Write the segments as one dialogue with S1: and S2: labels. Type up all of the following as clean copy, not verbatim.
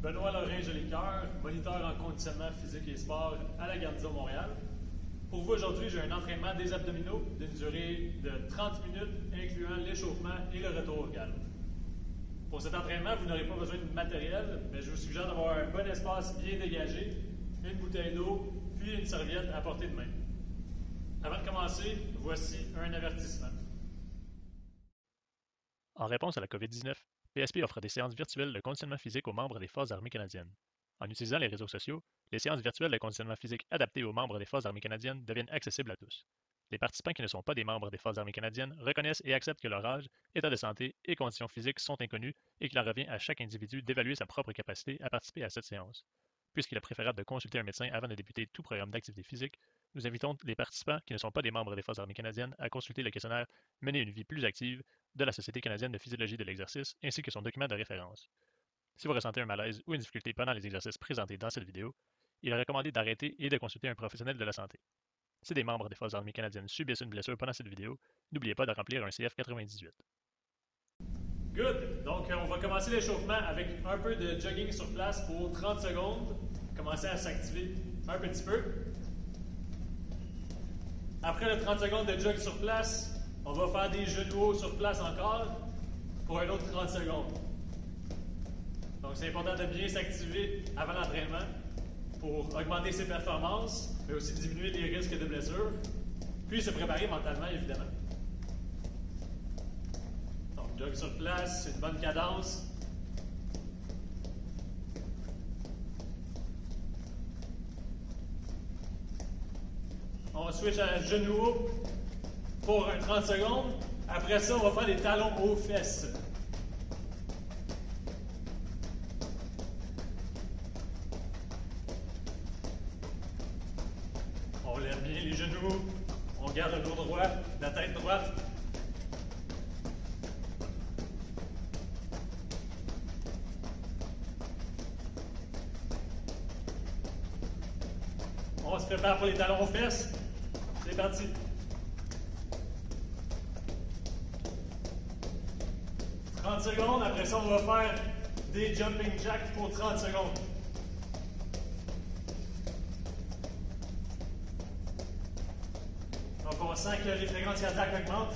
S1: Benoît Lorrain Jolicoeur, moniteur en conditionnement physique et sport à la Garnison Montréal. Pour vous aujourd'hui, j'ai un entraînement des abdominaux d'une durée de 30 minutes, incluant l'échauffement et le retour au calme. Pour cet entraînement, vous n'aurez pas besoin de matériel, mais je vous suggère d'avoir un bon espace bien dégagé, une bouteille d'eau, puis une serviette à portée de main. Avant de commencer, voici un avertissement.
S2: En réponse à la COVID-19, PSP offre des séances virtuelles de conditionnement physique aux membres des Forces armées canadiennes. En utilisant les réseaux sociaux, les séances virtuelles de conditionnement physique adaptées aux membres des Forces armées canadiennes deviennent accessibles à tous. Les participants qui ne sont pas des membres des Forces armées canadiennes reconnaissent et acceptent que leur âge, état de santé et conditions physiques sont inconnus et qu'il en revient à chaque individu d'évaluer sa propre capacité à participer à cette séance. Puisqu'il est préférable de consulter un médecin avant de débuter tout programme d'activité physique, nous invitons les participants qui ne sont pas des membres des Forces armées canadiennes à consulter le questionnaire Mener une vie plus active de la Société canadienne de physiologie de l'exercice ainsi que son document de référence. Si vous ressentez un malaise ou une difficulté pendant les exercices présentés dans cette vidéo, il est recommandé d'arrêter et de consulter un professionnel de la santé. Si des membres des Forces armées canadiennes subissent une blessure pendant cette vidéo, n'oubliez pas de remplir un CF98.
S1: Good! Donc, on va commencer l'échauffement avec un peu de jogging sur place pour 30 secondes. Commencer à s'activer un petit peu. Après le 30 secondes de jog sur place, on va faire des genoux hauts sur place encore pour un autre 30 secondes. Donc, c'est important de bien s'activer avant l'entraînement pour augmenter ses performances, mais aussi diminuer les risques de blessures, puis se préparer mentalement, évidemment. Donc, jog sur place, c'est une bonne cadence. On switch à genoux hauts pour un 30 secondes. Après ça, on va faire des talons aux fesses. On lève bien les genoux. On garde le dos droit, la tête droite. On se prépare pour les talons aux fesses. C'est parti. « 30 secondes. Après ça, on va faire des jumping jacks pour 30 secondes. Donc, on sent que les fréquences cardiaques augmentent.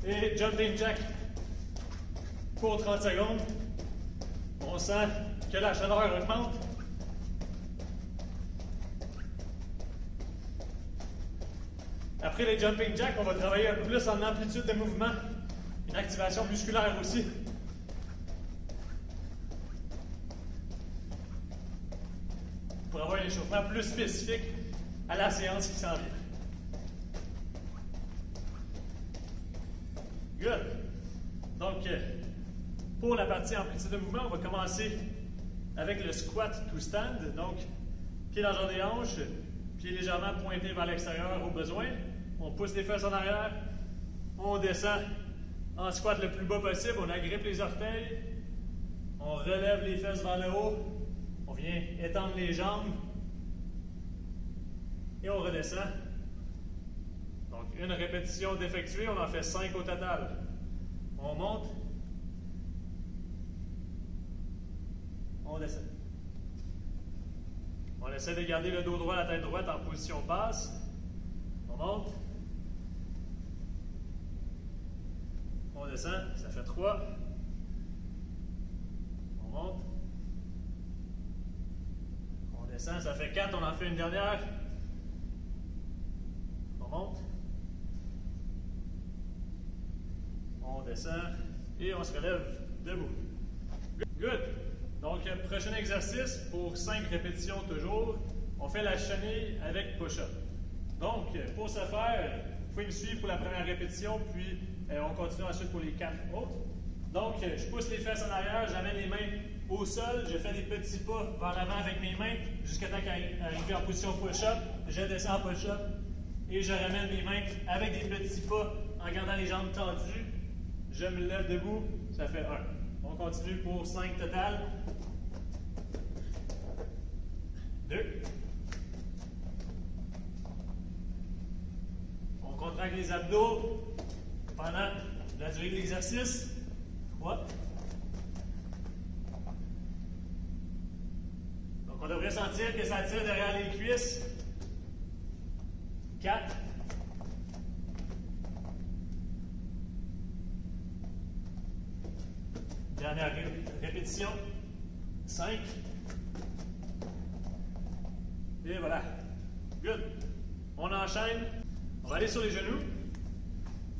S1: Et jumping jack pour 30 secondes. On sent que la chaleur augmente. Après les jumping jacks, on va travailler un peu plus en amplitude de mouvement. Une activation musculaire aussi. Pour avoir un échauffement plus spécifique à la séance qui s'en vient. Good. Donc, pour la partie amplitude de mouvement, on va commencer avec le squat to stand. Donc, pied largeur des hanches, pied légèrement pointé vers l'extérieur au besoin. On pousse les fesses en arrière. On descend en squat le plus bas possible. On agrippe les orteils. On relève les fesses vers le haut. On vient étendre les jambes. Et on redescend. Donc, une répétition d'effectuer, on en fait 5 au total. On monte. On descend. On essaie de garder le dos droit, la tête droite en position basse. On monte. On descend, ça fait 3. On monte. On descend, ça fait 4, on en fait une dernière. On monte. On descend et on se relève debout. Good. Donc, prochain exercice pour 5 répétitions toujours. On fait la chenille avec push-up. Donc, pour ce faire, vous pouvez me suivre pour la première répétition, puis on continue ensuite pour les 4 autres. Donc, je pousse les fesses en arrière, j'amène les mains au sol, je fais des petits pas vers l'avant avec mes mains jusqu'à temps qu'arriver en position push-up. Je descends en push-up et je ramène mes mains avec des petits pas en gardant les jambes tendues. Je me lève debout, ça fait 1. On continue pour 5 total. 2, contracte les abdos pendant la durée de l'exercice. 3. Donc, on devrait sentir que ça tire derrière les cuisses. 4. Dernière répétition. 5. Et voilà. Good. On enchaîne. On va aller sur les genoux.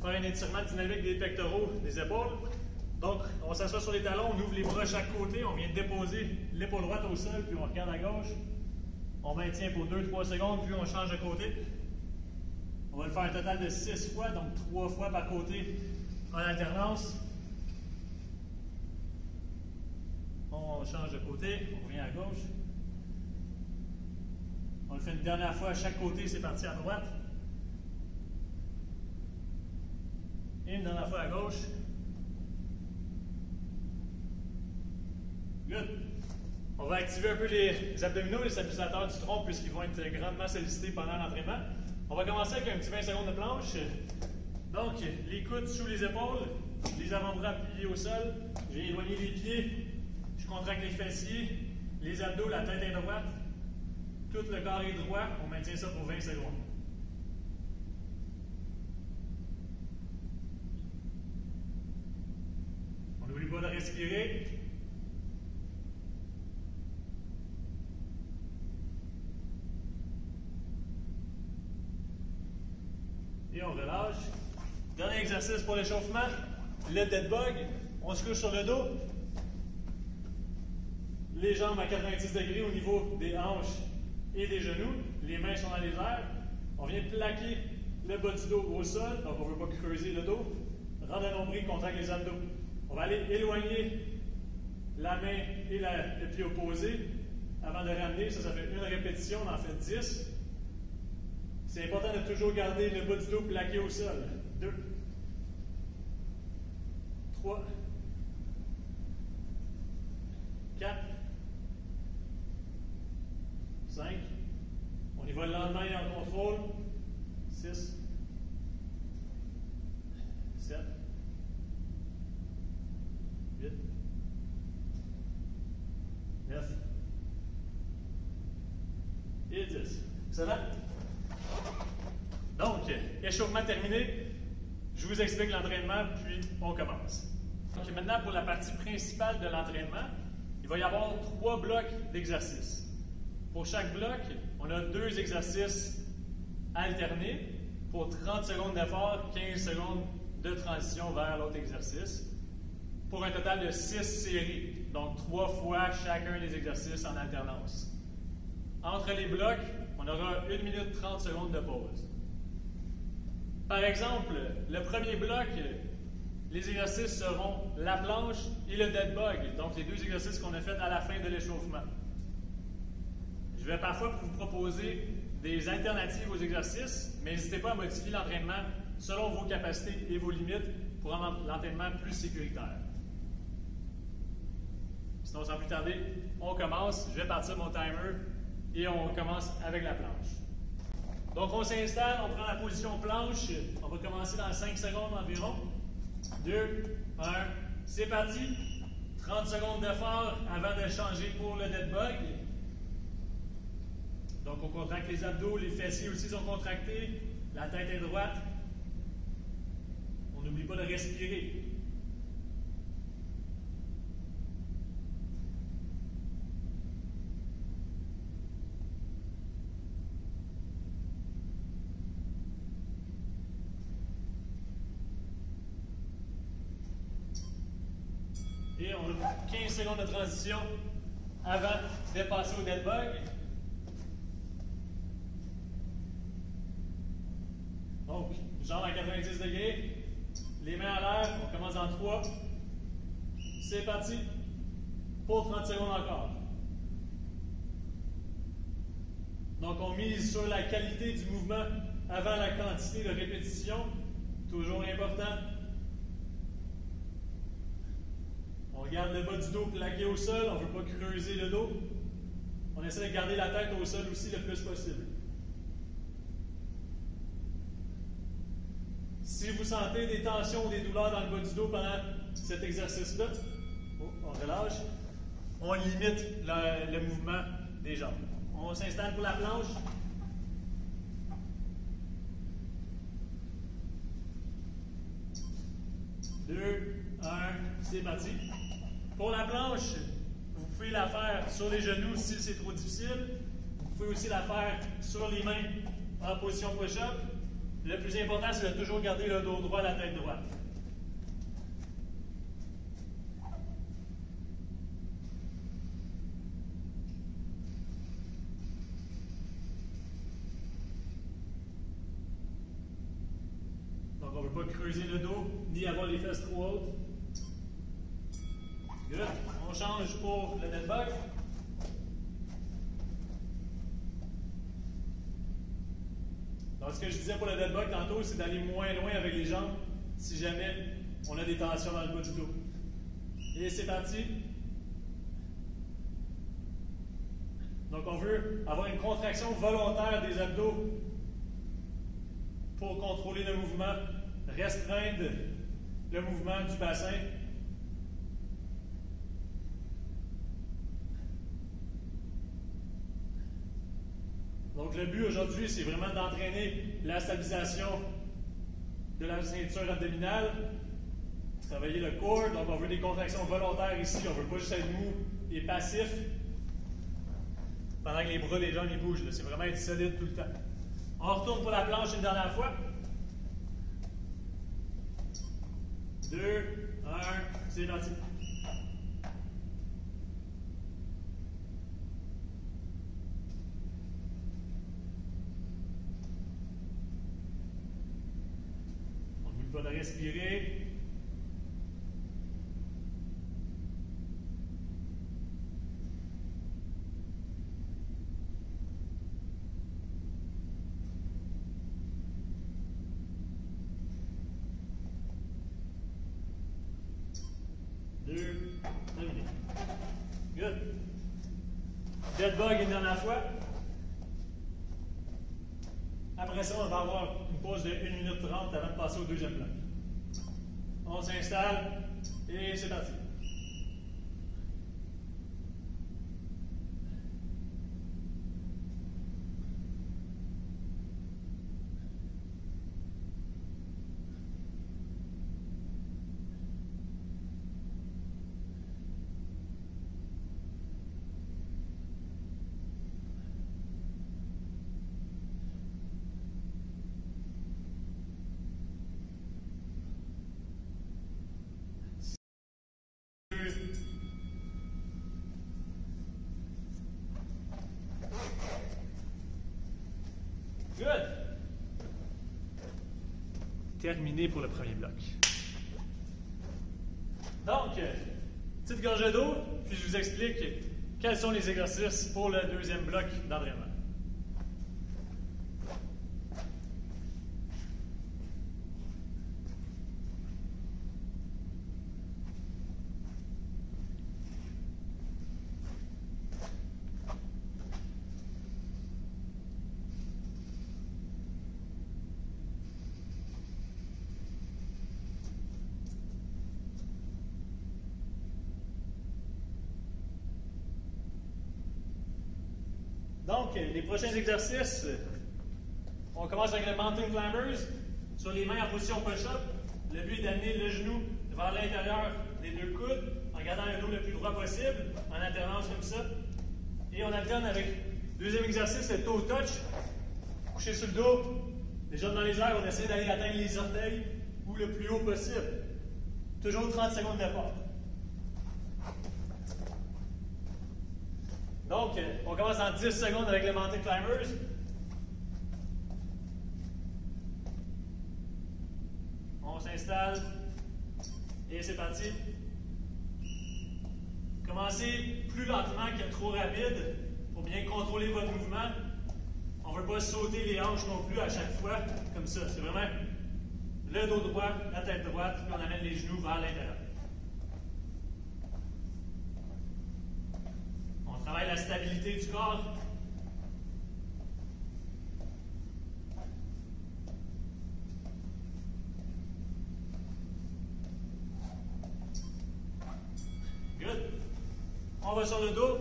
S1: Faire un étirement dynamique des pectoraux, des épaules. Donc, on s'assoit sur les talons, on ouvre les bras de chaque côté, on vient de déposer l'épaule droite au sol, puis on regarde à gauche. On maintient pour 2-3 secondes, puis on change de côté. On va le faire un total de 6 fois, donc 3 fois par côté en alternance. On change de côté, on revient à gauche. On le fait une dernière fois à chaque côté, c'est parti à droite. Et une dernière fois à gauche. Good. On va activer un peu les abdominaux, les stabilisateurs du tronc, puisqu'ils vont être grandement sollicités pendant l'entraînement. On va commencer avec un petit 20 secondes de planche. Donc, les coudes sous les épaules, les avant-bras appuyés au sol. J'ai éloigné les pieds. Je contracte les fessiers, les abdos, la tête est droite. Tout le corps est droit. On maintient ça pour 20 secondes. On n'oublie pas de respirer. Et on relâche. Dernier exercice pour l'échauffement, le dead bug. On se couche sur le dos. Les jambes à 90 degrés au niveau des hanches et des genoux. Les mains sont dans les airs. On vient plaquer le bas du dos au sol, donc on ne veut pas creuser le dos. Rendre le nombril, contracte les abdos. On va aller éloigner la main et le pied opposé avant de ramener. Ça fait une répétition, on en fait 10. C'est important de toujours garder le bas du dos plaqué au sol. 2, 3, 4, 5. On y va lentement et en contrôle. 6, 7, 8, 9 et 10. Ça va? Donc, échauffement terminé. Je vous explique l'entraînement, puis on commence. Donc, maintenant, pour la partie principale de l'entraînement, il va y avoir 3 blocs d'exercices. Pour chaque bloc, on a 2 exercices alternés pour 30 secondes d'effort, 15 secondes de transition vers l'autre exercice, pour un total de 6 séries, donc 3 fois chacun des exercices en alternance. Entre les blocs, on aura 1 minute 30 secondes de pause. Par exemple, le premier bloc, les exercices seront la planche et le dead bug, donc les 2 exercices qu'on a fait à la fin de l'échauffement. Je vais parfois vous proposer des alternatives aux exercices, mais n'hésitez pas à modifier l'entraînement selon vos capacités et vos limites pour rendre l'entraînement plus sécuritaire. Sinon, sans plus tarder, on commence. Je vais partir mon timer et on commence avec la planche. Donc, on s'installe, on prend la position planche. On va commencer dans 5 secondes environ. 2, 1, c'est parti. 30 secondes d'effort avant de changer pour le dead bug. Donc, on contracte les abdos, les fessiers aussi sont contractés. La tête est droite. On n'oublie pas de respirer. Et on a 15 secondes de transition avant de passer au dead bug. Donc, jambes à 90 degrés, les mains en l'air, on commence en 3. C'est parti pour 30 secondes encore. Donc, on mise sur la qualité du mouvement avant la quantité de répétitions, toujours important. On garde le bas du dos plaqué au sol, on ne veut pas creuser le dos. On essaie de garder la tête au sol aussi le plus possible. Si vous sentez des tensions ou des douleurs dans le bas du dos pendant cet exercice-là, on relâche, on limite le mouvement des jambes. On s'installe pour la planche. Deux, un, c'est parti. Pour la planche, vous pouvez la faire sur les genoux si c'est trop difficile. Vous pouvez aussi la faire sur les mains en position push-up. Le plus important, c'est de toujours garder le dos droit, la tête droite. Donc, on ne veut pas creuser le dos, ni avoir les fesses trop hautes. Good. On change pour le dead bug. Donc, ce que je disais pour le dead bug tantôt, c'est d'aller moins loin avec les jambes si jamais on a des tensions dans le bas du dos. Et c'est parti. Donc, on veut avoir une contraction volontaire des abdos pour contrôler le mouvement, restreindre le mouvement du bassin. Donc, le but aujourd'hui, c'est vraiment d'entraîner la stabilisation de la ceinture abdominale, travailler le core. Donc, on veut des contractions volontaires ici. On ne veut pas juste être mou et passif pendant que les bras, les jambes, ils bougent. C'est vraiment être solide tout le temps. On retourne pour la planche une dernière fois. 2, 1, c'est parti. On va respirer. Terminé. Good. Dead bug une dernière fois. Après ça, on va avoir une pause de 1 minute 30 avant de passer au deuxième bloc. On s'installe et c'est parti. Good. Terminé pour le premier bloc. Donc, petite gorgée d'eau, puis je vous explique quels sont les exercices pour le deuxième bloc d'entraînement. Donc, les prochains exercices, on commence avec le Mountain Climbers. Sur les mains en position push-up, le but est d'amener le genou vers l'intérieur des deux coudes en gardant le dos le plus droit possible, en alternance comme ça. Et on alterne avec le deuxième exercice, le toe touch. Couché sur le dos, les jambes dans les airs, on essaie d'aller atteindre les orteils ou le plus haut possible. Toujours 30 secondes d'effort. Donc, on commence en 10 secondes avec le Mountain Climbers. On s'installe et c'est parti. Commencez plus lentement que trop rapide pour bien contrôler votre mouvement. On ne veut pas sauter les hanches non plus à chaque fois comme ça. C'est vraiment le dos droit, la tête droite, puis on amène les genoux vers l'intérieur. On travaille la stabilité du corps. On va sur le dos.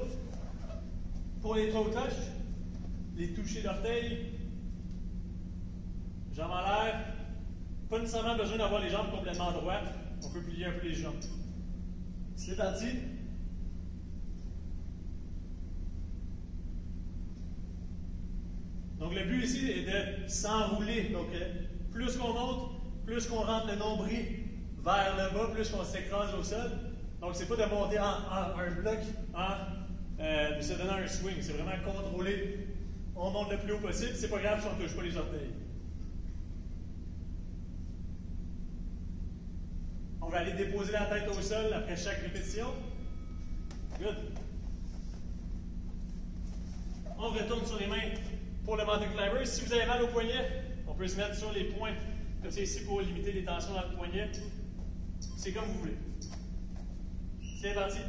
S1: Pour les toe touch, les touchés d'orteil, jambes en l'air. Pas nécessairement besoin d'avoir les jambes complètement droites. On peut plier un peu les jambes. C'est parti. Donc le but ici est de s'enrouler. Donc plus qu'on monte, plus qu'on rentre le nombril vers le bas, plus qu'on s'écrase au sol. Donc c'est pas de monter en un bloc, de se donner un swing. C'est vraiment contrôlé. On monte le plus haut possible. C'est pas grave si on ne touche pas les orteils. On va aller déposer la tête au sol après chaque répétition. Good. On retourne sur les mains pour le mountain climber. Si vous avez mal au poignet, on peut se mettre sur les points, comme c'est ici, pour limiter les tensions dans le poignet. C'est comme vous voulez. C'est parti.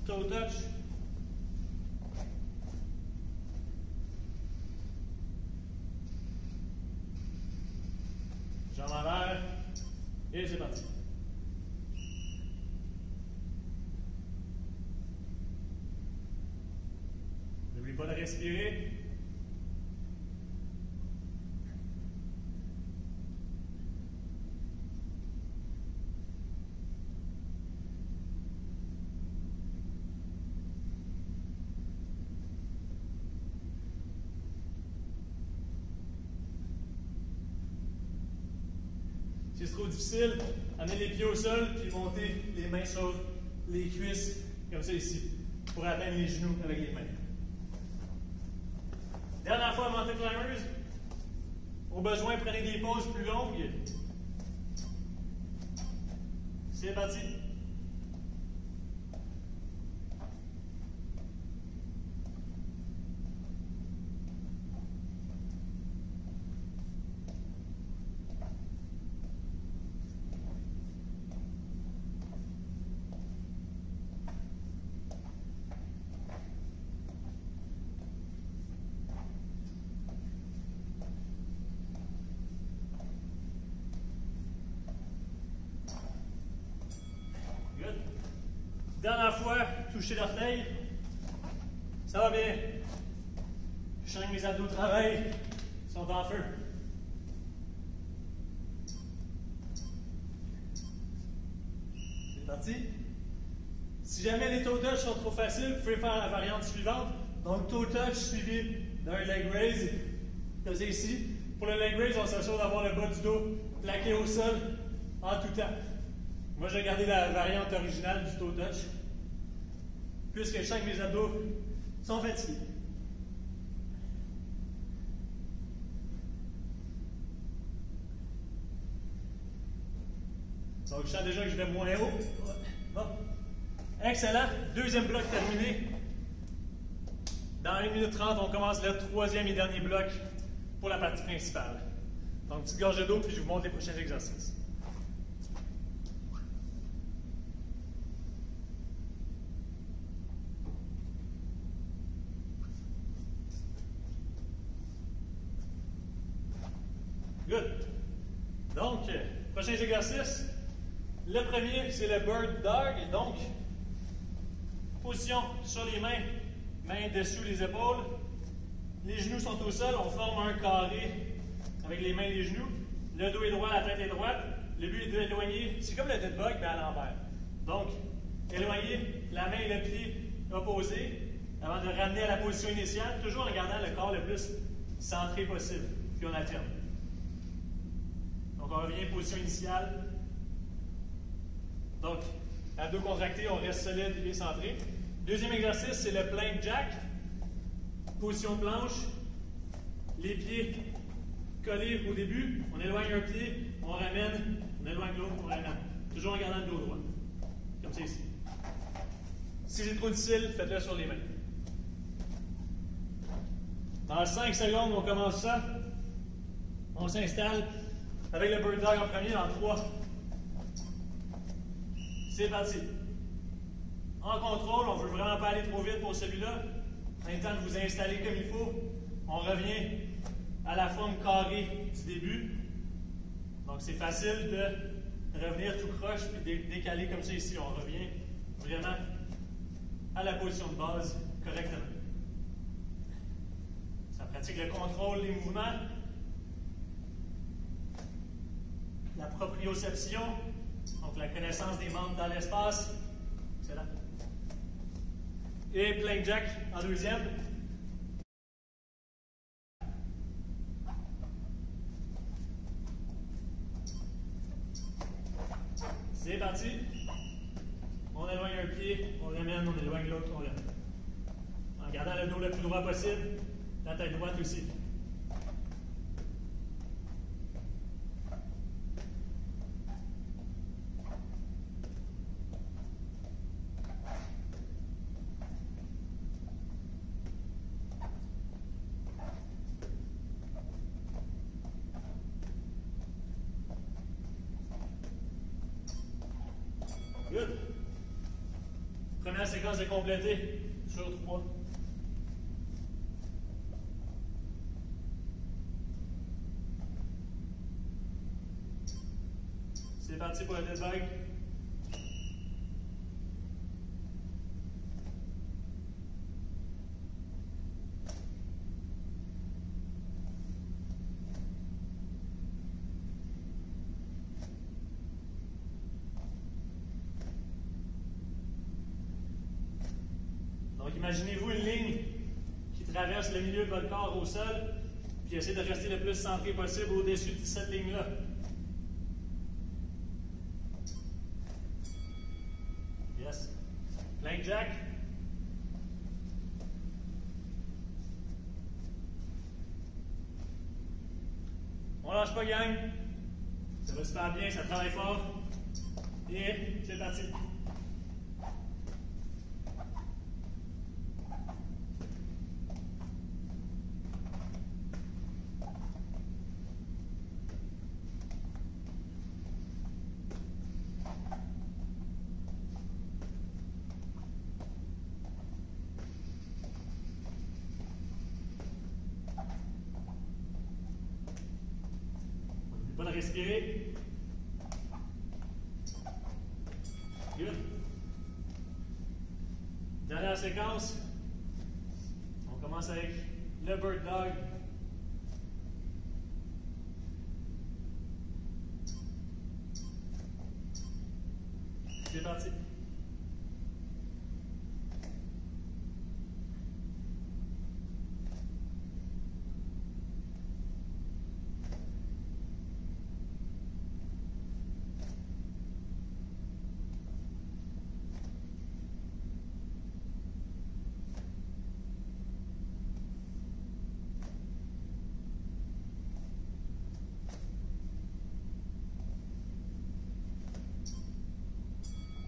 S1: Toe touch. Jambes en l'air. Et c'est parti. N'oubliez pas de respirer. Si c'est trop difficile, amenez les pieds au sol, puis montez les mains sur les cuisses, comme ça ici, pour atteindre les genoux avec les mains. Dernière fois, mountain climbers. Au besoin, prenez des pauses plus longues. C'est parti. Dernière fois, toucher l'orteil. Ça va bien. Je sens que mes abdos travaillent. Ils sont en feu. C'est parti. Si jamais les toe touch sont trop faciles, vous pouvez faire la variante suivante. Donc, toe touch suivi d'un leg raise. Comme c'est ici. Pour le leg raise, on s'assure d'avoir le bas du dos plaqué au sol en tout temps. Moi, j'ai gardé la variante originale du toe touch, puisque je sens que mes abdos sont fatigués. Donc, je sens déjà que je vais moins haut. Bon. Excellent. Deuxième bloc terminé. Dans 1 minute 30, on commence le troisième et dernier bloc pour la partie principale. Donc, petite gorgée d'eau, puis je vous montre les prochains exercices. Good. Donc, prochains exercices. Le premier, c'est le bird dog. Donc, position sur les mains, mains dessous les épaules. Les genoux sont au sol. On forme un carré avec les mains et les genoux. Le dos est droit, la tête est droite. Le but est d'éloigner. C'est comme le dead bug, mais à l'envers. Donc, éloigner la main et le pied opposés avant de ramener à la position initiale, toujours en gardant le corps le plus centré possible. Puis on alterne. Donc, on revient à position initiale. Donc, abdos contractés, on reste solide et centré. Deuxième exercice, c'est le plank jack. Position de planche. Les pieds collés au début. On éloigne un pied, on ramène. On éloigne l'autre, on ramène. Toujours en gardant le dos droit. Comme ça ici. Si c'est trop difficile, faites-le sur les mains. Dans 5 secondes, on commence ça. On s'installe avec le bird dog en premier dans 3. C'est parti. En contrôle, on ne veut vraiment pas aller trop vite pour celui-là. En même temps de vous installer comme il faut, on revient à la forme carrée du début. Donc c'est facile de revenir tout croche puis décaler comme ça ici. On revient vraiment à la position de base correctement. Ça pratique le contrôle des mouvements, la proprioception, donc la connaissance des membres dans l'espace. Excellent. Et plank jack en deuxième. C'est parti. On éloigne un pied, on ramène, on éloigne l'autre, on ramène. En gardant le dos le plus droit possible, la tête droite aussi. Good. Première séquence est complétée sur 3. C'est parti pour le dead bike. Donc, imaginez-vous une ligne qui traverse le milieu de votre corps au sol, puis essayez de rester le plus centré possible au-dessus de cette ligne-là. Yes. Plank jack. On lâche pas, gang. Ça va super bien, ça travaille fort. Et c'est parti. Pas de respirer. Good. Dernière séquence. On commence avec le bird dog. C'est parti.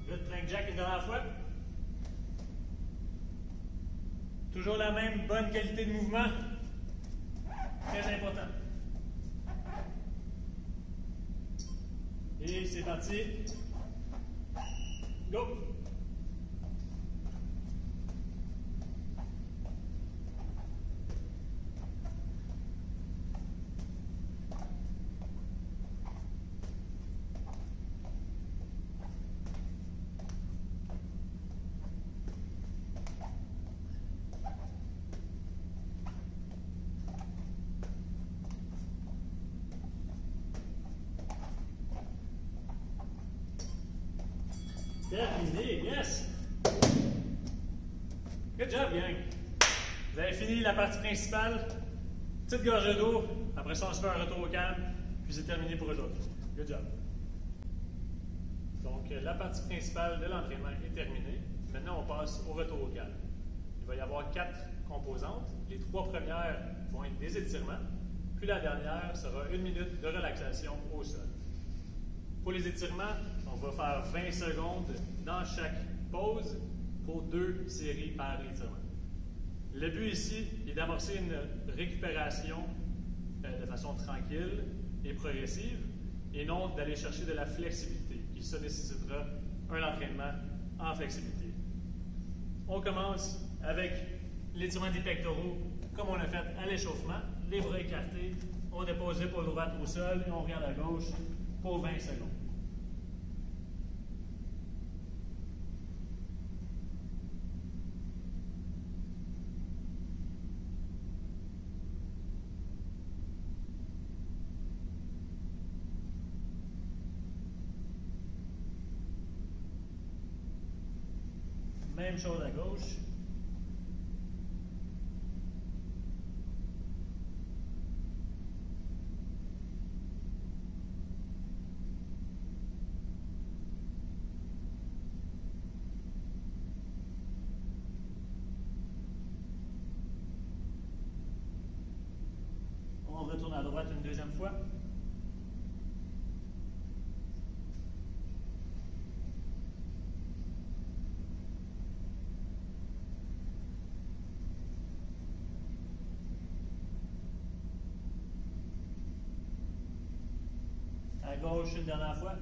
S1: Good, plank jack une dernière fois. Toujours la même bonne qualité de mouvement. Très important. Et c'est parti. Go! Terminé, yes! Good job, gang! Vous avez fini la partie principale. Petite gorgée d'eau. Après ça, on se fait un retour au calme. Puis c'est terminé pour aujourd'hui. Good job! Donc, la partie principale de l'entraînement est terminée. Maintenant, on passe au retour au calme. Il va y avoir 4 composantes. Les 3 premières vont être des étirements. Puis la dernière sera 1 minute de relaxation au sol. Pour les étirements, on va faire 20 secondes dans chaque pause pour 2 séries par étirement. Le but ici est d'amorcer une récupération de façon tranquille et progressive, et non d'aller chercher de la flexibilité, qui ça nécessitera un entraînement en flexibilité. On commence avec l'étirement des pectoraux, comme on l'a fait à l'échauffement, les bras écartés, on dépose l'épaule droite au sol et on regarde à gauche pour 20 secondes. Même chose à gauche. On retourne à droite une deuxième fois. À gauche une dernière fois.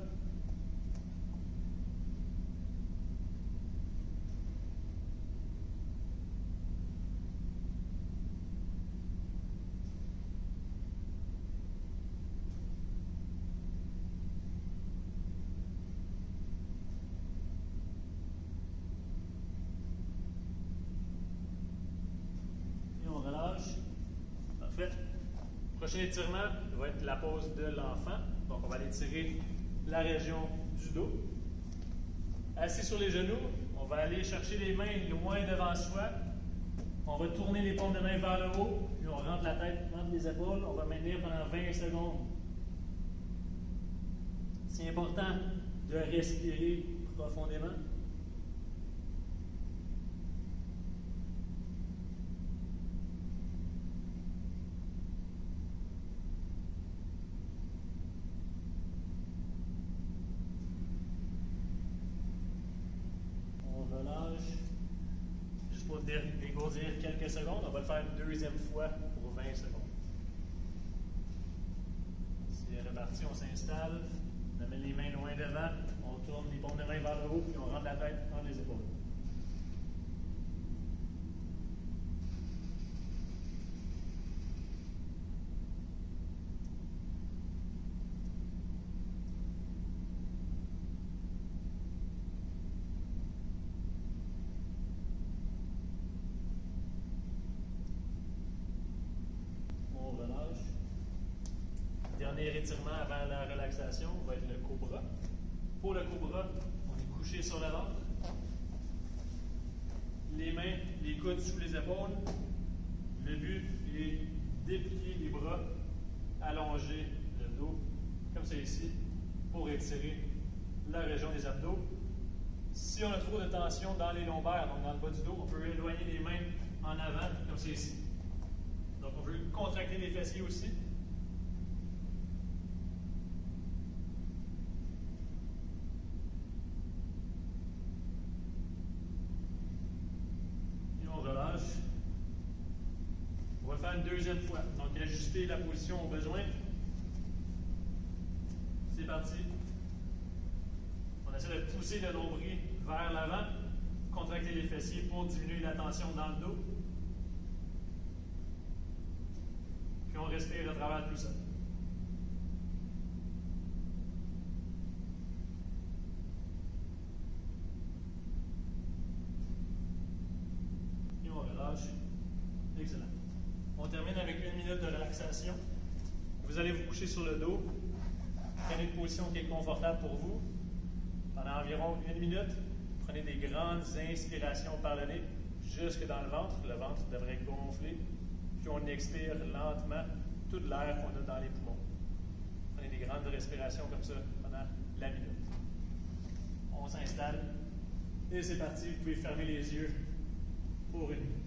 S1: Et on relâche. Parfait. Prochain étirement va être la pose de l'enfant. Donc, on va aller tirer la région du dos. Assis sur les genoux, on va aller chercher les mains loin devant soi. On va tourner les paumes de main vers le haut, puis on rentre la tête entre les épaules. On va maintenir pendant 20 secondes. C'est important de respirer profondément. Dégourdir quelques secondes. On va le faire une deuxième fois pour 20 secondes. C'est reparti, on s'installe, on amène les mains loin devant, on tourne les paumes de main vers le haut, puis on rentre la tête entre les épaules. Dernier étirement avant la relaxation va être le cobra. Pour le cobra, on est couché sur le ventre. Les mains, les coudes sous les épaules. Le but est déplier les bras, allonger le dos, comme c'est ici, pour étirer la région des abdos. Si on a trop de tension dans les lombaires, donc dans le bas du dos, on peut éloigner les mains en avant, comme c'est ici. Donc on veut contracter les fessiers aussi. On va faire une deuxième fois. Donc, ajuster la position au besoin. C'est parti. On essaie de pousser le nombril vers l'avant, contracter les fessiers pour diminuer la tension dans le dos. Puis on respire à travers tout ça. Et on relâche. Excellent. On termine avec 1 minute de relaxation. Vous allez vous coucher sur le dos. Prenez une position qui est confortable pour vous. Pendant environ 1 minute, prenez des grandes inspirations par le nez jusque dans le ventre. Le ventre devrait gonfler. Puis on expire lentement tout l'air qu'on a dans les poumons. Prenez des grandes respirations comme ça pendant la minute. On s'installe. Et c'est parti. Vous pouvez fermer les yeux pour 1 minute.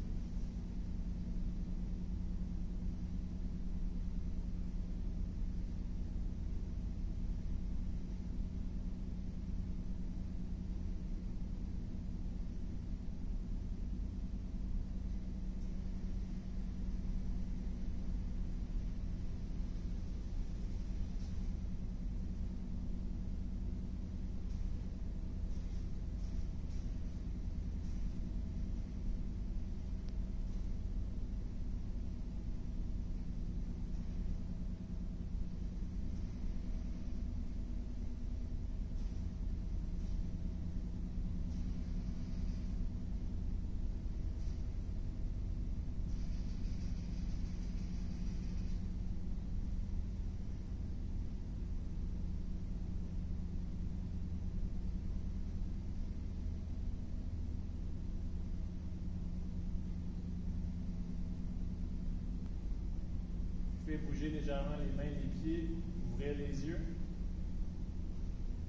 S1: pouvez bouger légèrement les mains, les pieds, ouvrir les yeux.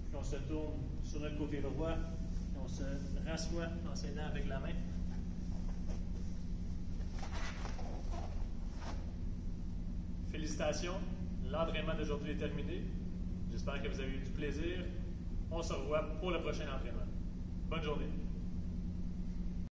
S1: Puis on se tourne sur notre côté droit et on se rassoit en s'aidant avec la main. Félicitations, l'entraînement d'aujourd'hui est terminé. J'espère que vous avez eu du plaisir. On se revoit pour le prochain entraînement. Bonne journée.